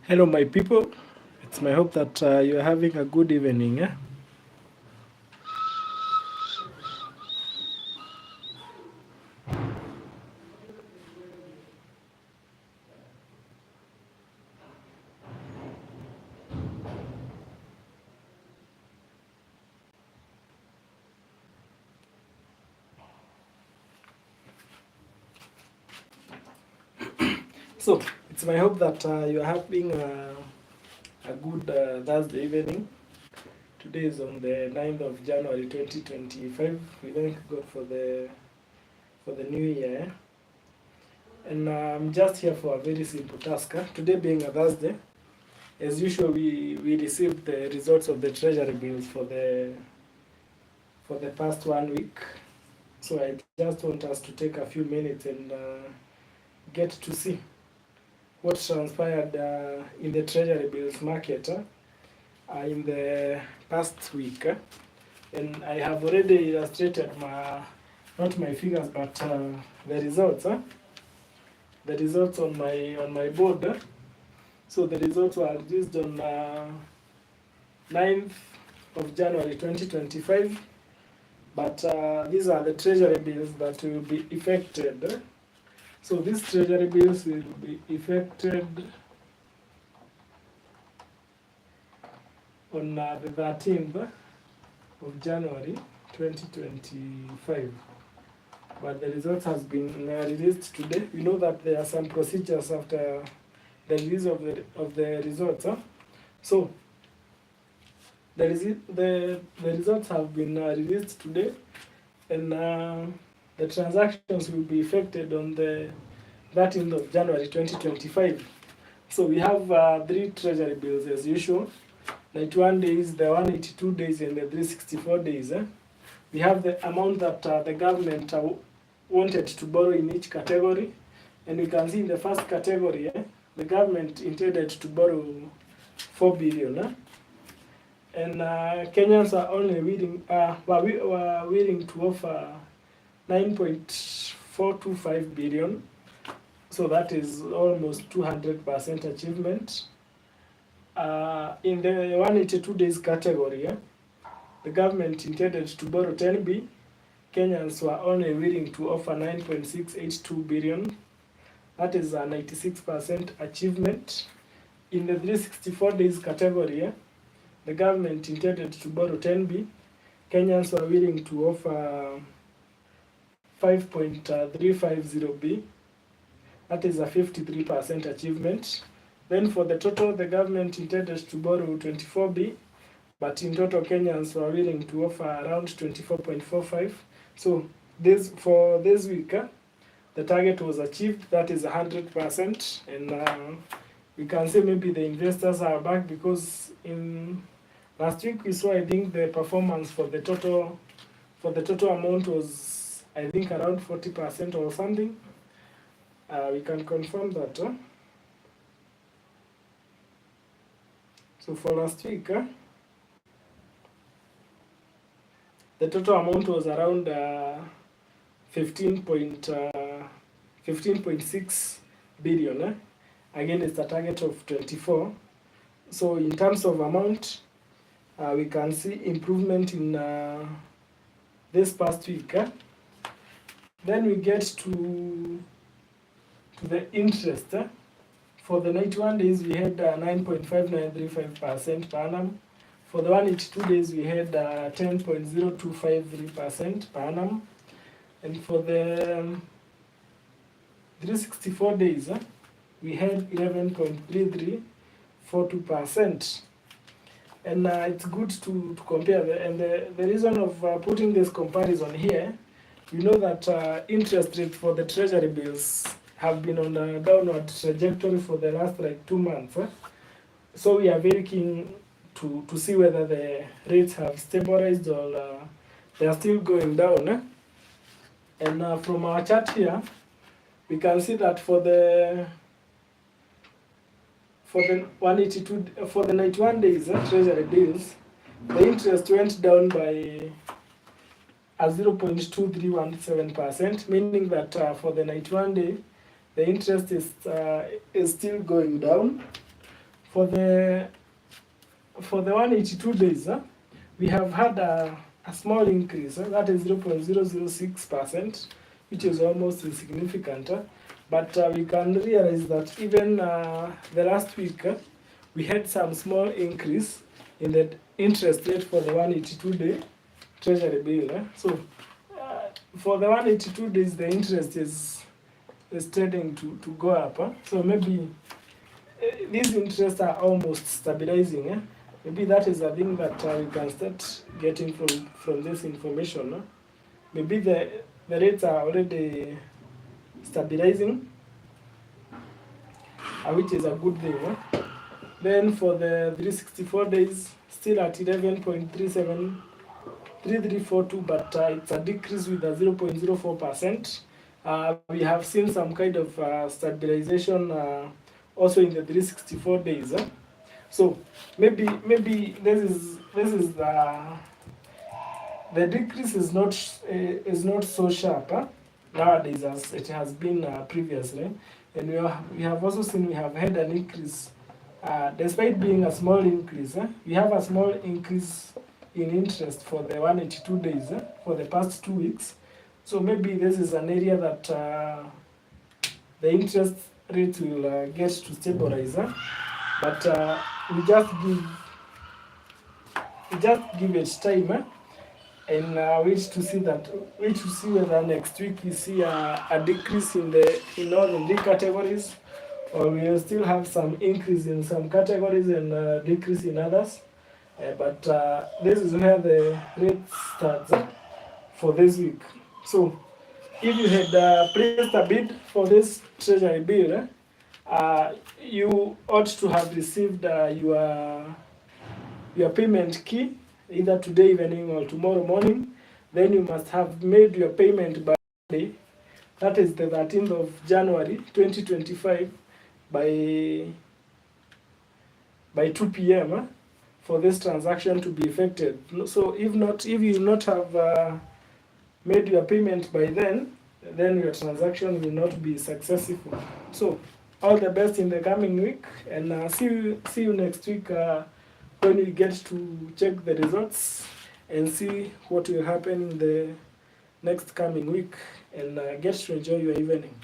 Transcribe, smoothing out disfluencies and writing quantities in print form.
Hello, my people. It's my hope that you're having a good evening. So, it's my hope that you're having a good Thursday evening. Today is on the 9th of January 2025. We thank God for the new year. And I'm just here for a very simple task. Today being a Thursday, as usual, we received the results of the Treasury bills for the past 1 week. So I just want us to take a few minutes and get to see what transpired in the Treasury bills market in the past week. And I have already illustrated not my figures, but the results. The results on my board. So the results were released on 9th of January 2025. But these are the Treasury bills that will be affected. So these Treasury bills will be effected on the 13th of January 2025. But the results has been released today. We know that there are some procedures after the release of the results. So the results have been released today, and the transactions will be effected on the 13th of January 2025. So we have 3 Treasury bills as usual. 91 days, the 182 days, and the 364 days. We have the amount that the government wanted to borrow in each category. And we can see in the first category, the government intended to borrow 4 billion. And Kenyans are only were willing to offer 9.425 billion. So that is almost 200% achievement. In the 182 days category, the government intended to borrow 10 billion. Kenyans were only willing to offer 9.682 billion. That is a 96% achievement. In the 364 days category, the government intended to borrow 10 billion. Kenyans were willing to offer 5.350 billion. That is a 53% achievement. Then for the total, the government intended to borrow 24 billion, but in total Kenyans were willing to offer around 24.45. So for this week, the target was achieved. That is 100%. And we can say maybe the investors are back, because in last week we saw, I think, the performance for the total amount was, I think, around 40% or something. We can confirm that. So for last week, the total amount was around 15.6 billion. Again, it's a target of 24. So in terms of amount, we can see improvement in this past week. Then we get to the interest. For the 91 days, we had 9.5935% per annum. For the 182 days, we had 10.0253% per annum. And for the 364 days, we had 11.3342%. And it's good to compare. And the reason of putting this comparison here, we know that interest rate for the Treasury bills have been on a downward trajectory for the last 2 months. So we are very keen to see whether the rates have stabilized or they are still going down. And from our chart here, we can see that for the 91 days Treasury bills, the interest went down by 0.2317%, meaning that for the 91 day, the interest is still going down. For the 182 days, we have had a small increase, that is 0.006%, which is almost insignificant. But we can realize that even the last week, we had some small increase in the interest rate for the 182-day Treasury bill. So for the 182 days, the interest is tending to go up. So maybe these interests are almost stabilizing. Maybe that is a thing that we can start getting from this information. Maybe the rates are already stabilizing, which is a good thing. Then for the 364 days, still at 11.3342, but it's a decrease with a 0.04%. We have seen some kind of stabilization also in the 364 days. So maybe this is the decrease is not so sharp nowadays as it has been previously, and we have also seen we have had an increase despite being a small increase. We have a small increase in interest for the 182 days for the past 2 weeks. So maybe this is an area that the interest rate will get to stabilize, but we just give it time and wait to see whether next week we see a decrease in all the 3 categories, or we will still have some increase in some categories and decrease in others. But this is where the rate starts for this week. So if you had placed a bid for this Treasury bill, you ought to have received your payment key either today evening or tomorrow morning. Then you must have made your payment by Monday, that is the 13th of January 2025, by 2 p.m. For this transaction to be effected. So if you not have made your payment by then your transaction will not be successful. So all the best in the coming week, and see you next week when we get to check the results and see what will happen in the next coming week, and get to enjoy your evening.